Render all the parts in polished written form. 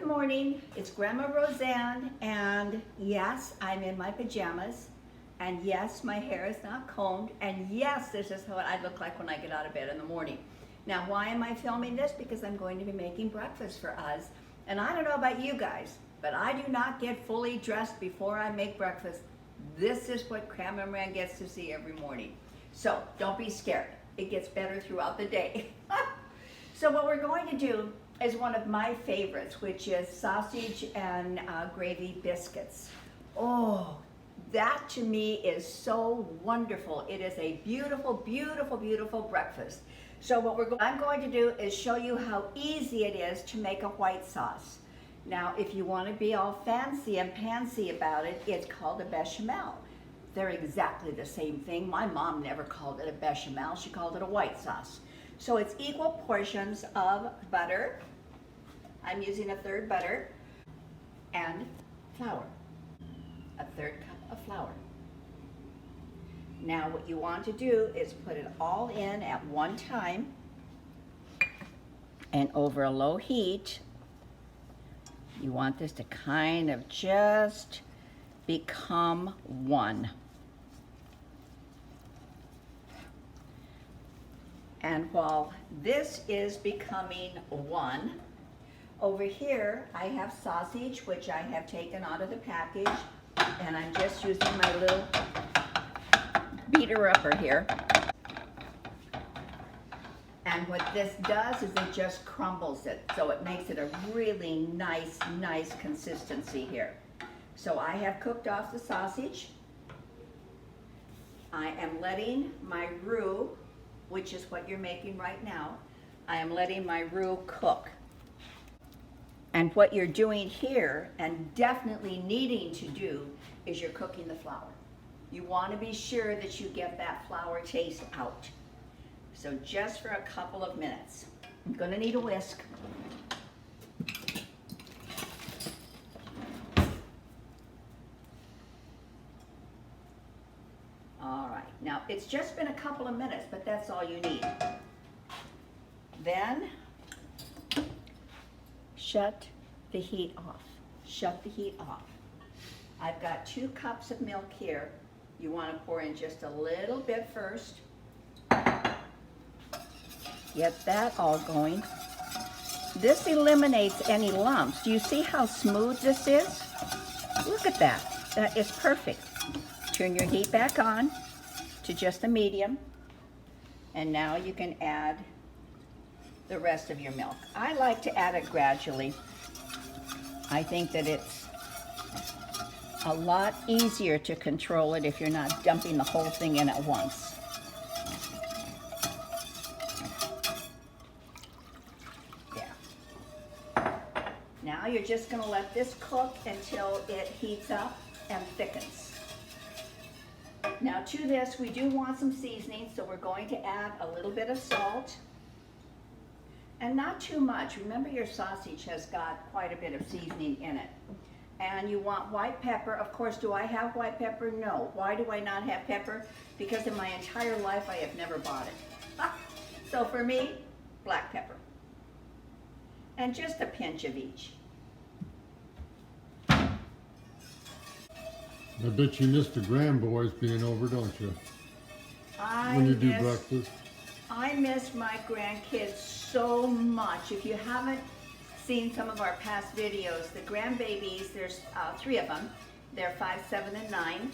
Good morning, it's Grandma Roseanne, and yes, I'm in my pajamas, and yes, my hair is not combed, and yes, this is what I look like when I get out of bed in the morning. Now, why am I filming this? Because I'm going to be making breakfast for us, and I don't know about you guys, but I do not get fully dressed before I make breakfast. This is what cameraman gets to see every morning. So, don't be scared. It gets better throughout the day. So what we're going to do is one of my favorites, which is sausage and gravy biscuits. Oh, that to me is so wonderful. It is a beautiful, beautiful, beautiful breakfast. So what I'm going to do is show you how easy it is to make a white sauce. Now, if you want to be all fancy and pantsy about it, it's called a bechamel. They're exactly the same thing. My mom never called it a bechamel. She called it a white sauce. So it's equal portions of butter. I'm using a third butter, and flour, a third cup of flour. Now what you want to do is put it all in at one time and over a low heat. You want this to kind of just become one. And while this is becoming one, over here I have sausage, which I have taken out of the package, and I'm just using my little beater upper here. And what this does is it just crumbles it, so it makes it a really nice consistency here. So I have cooked off the sausage. I am letting my roux, which is what you're making right now, I am letting my roux cook. And what you're doing here, and definitely needing to do, is you're cooking the flour. You want to be sure that you get that flour taste out. So just for a couple of minutes. I'm going to need a whisk. All right, now it's just been a couple of minutes, but that's all you need. Then shut the heat off. Shut the heat off. I've got 2 cups of milk here. You want to pour in just a little bit first. Get that all going. This eliminates any lumps. Do you see how smooth this is? Look at that. That is perfect. Turn your heat back on to just a medium. And now you can add the rest of your milk. I like to add it gradually. I think that it's a lot easier to control it if you're not dumping the whole thing in at once. Yeah. Now you're just going to let this cook until it heats up and thickens. Now to this, we do want some seasoning, so we're going to add a little bit of salt. And not too much. Remember, your sausage has got quite a bit of seasoning in it. And you want white pepper. Of course, do I have white pepper? No. Why do I not have pepper? Because in my entire life, I have never bought it. So for me, black pepper. And just a pinch of each. I bet you miss the grandboys being over, don't you? When you do breakfast. I miss my grandkids so much. If you haven't seen some of our past videos, the grandbabies, there's 3 of them. They're 5, 7, and 9.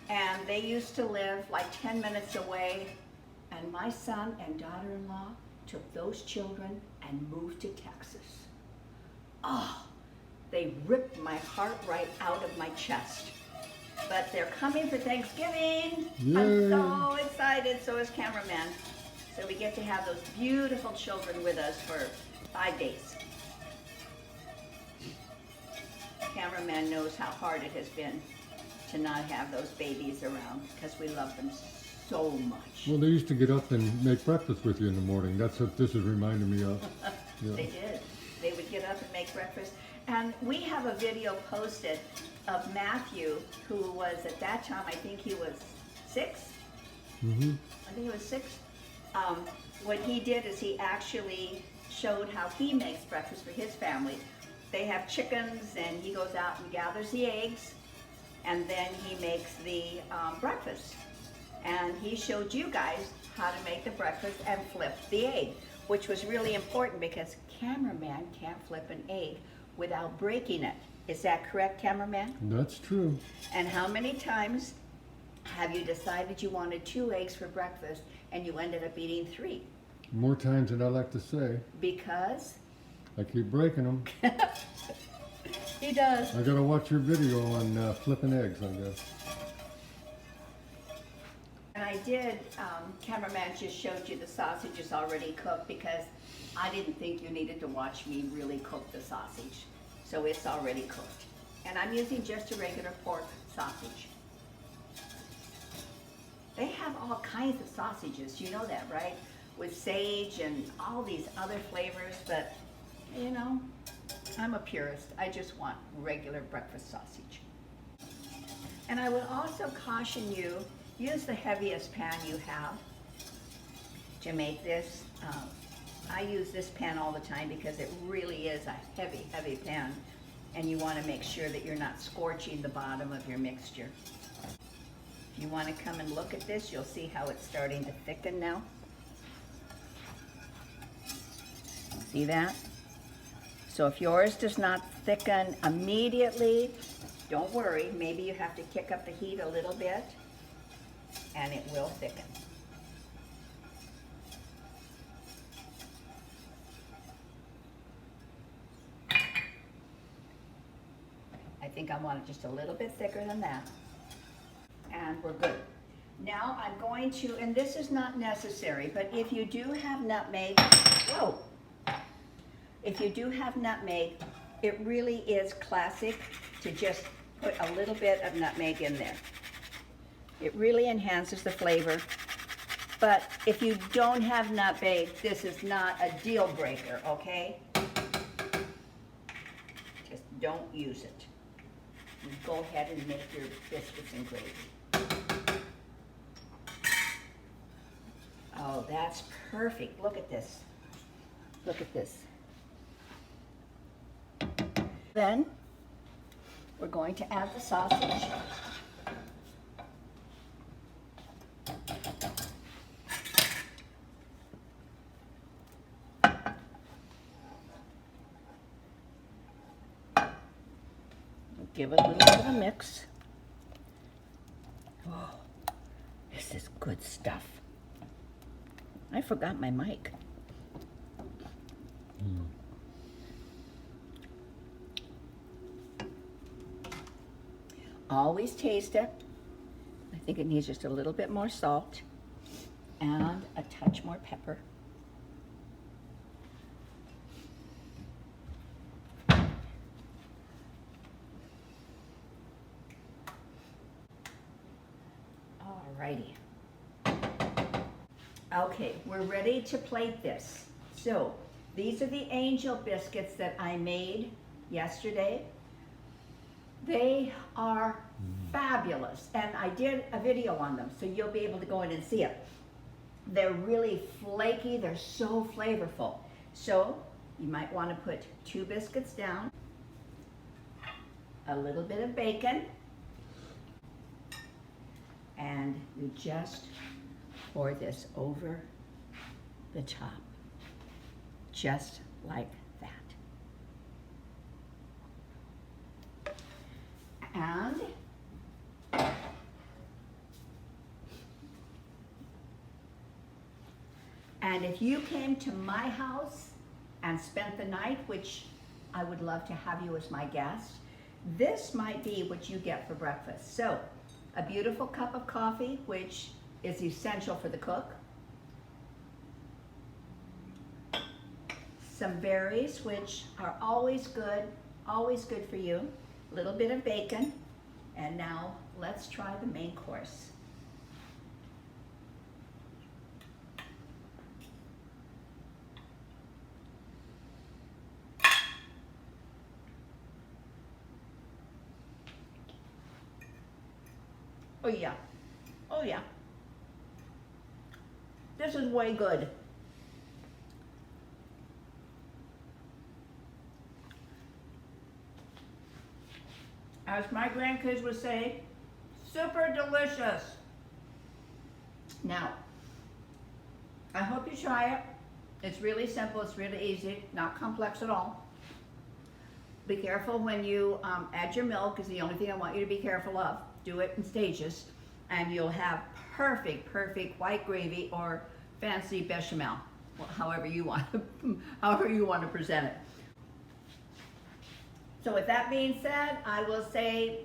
And they used to live like 10 minutes away. And my son and daughter-in-law took those children and moved to Texas. Oh, they ripped my heart right out of my chest. But they're coming for Thanksgiving. Yay. I'm so excited, so is cameraman. So we get to have those beautiful children with us for 5 days. Cameraman knows how hard it has been to not have those babies around because we love them so much. Well, they used to get up and make breakfast with you in the morning. That's what this is reminding me of. Yeah. They did. They would get up and make breakfast. And we have a video posted of Matthew, who was at that time, I think he was 6. Mm-hmm. I think he was 6. What he did is he actually showed how he makes breakfast for his family. they have chickens, and he goes out and gathers the eggs, and then he makes the breakfast. And he showed you guys how to make the breakfast and flip the egg, which was really important because cameraman can't flip an egg without breaking it. Is that correct, cameraman? That's true. And how many times have you decided you wanted 2 eggs for breakfast and you ended up eating 3? More times than I like to say. Because? I keep breaking them. He does. I gotta watch your video on flipping eggs, I guess. And I did, cameraman just showed you the sausages already cooked because I didn't think you needed to watch me really cook the sausage. So it's already cooked. And I'm using just a regular pork sausage. They have all kinds of sausages, you know that, right? With sage and all these other flavors, but you know, I'm a purist. I just want regular breakfast sausage. And I would also caution you, use the heaviest pan you have to make this. I use this pan all the time because it really is a heavy, heavy pan, and you want to make sure that you're not scorching the bottom of your mixture. If you want to come and look at this, you'll see how it's starting to thicken now. See that? So if yours does not thicken immediately, don't worry. Maybe you have to kick up the heat a little bit, and it will thicken. I think I want it just a little bit thicker than that. And we're good. Now I'm going to, and this is not necessary, but if you do have nutmeg, whoa! If you do have nutmeg, it really is classic to just put a little bit of nutmeg in there. It really enhances the flavor. But if you don't have nutmeg, this is not a deal breaker, okay? Just don't use it. You go ahead and make your biscuits and gravy. Oh, that's perfect. Look at this. Look at this. Then we're going to add the sausage. Give it a little bit of a mix. Oh, this is good stuff. I forgot my mic. Always taste it. I think it needs just a little bit more salt and a touch more pepper. Alrighty. Okay, we're ready to plate this. So these are the angel biscuits that I made yesterday. They are fabulous, and I did a video on them, so you'll be able to go in and see it. They're really flaky, they're so flavorful. So you might want to put 2 biscuits down, a little bit of bacon, and you just pour this over the top, just like that. And if you came to my house and spent the night, which I would love to have you as my guest, this might be what you get for breakfast. So, a beautiful cup of coffee, which is essential for the cook. Some berries, which are always good for you. A little bit of bacon. And now let's try the main course. Oh yeah, oh yeah. This is way good. as my grandkids would say, super delicious. Now, I hope you try it. It's really simple, it's really easy, not complex at all. Be careful when you add your milk, is the only thing I want you to be careful of. Do it in stages, and you'll have perfect white gravy or fancy bechamel, however you want to present it. So with that being said, I will say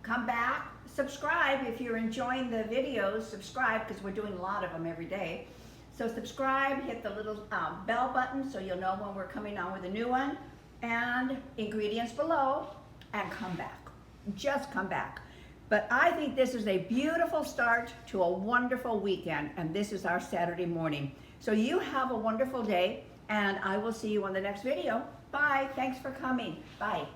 come back, subscribe if you're enjoying the videos, subscribe because we're doing a lot of them every day. So subscribe, hit the little bell button so you'll know when we're coming on with a new one, and ingredients below, and come back, just come back. But I think this is a beautiful start to a wonderful weekend, and this is our Saturday morning. So you have a wonderful day, and I will see you on the next video. Bye, thanks for coming, bye.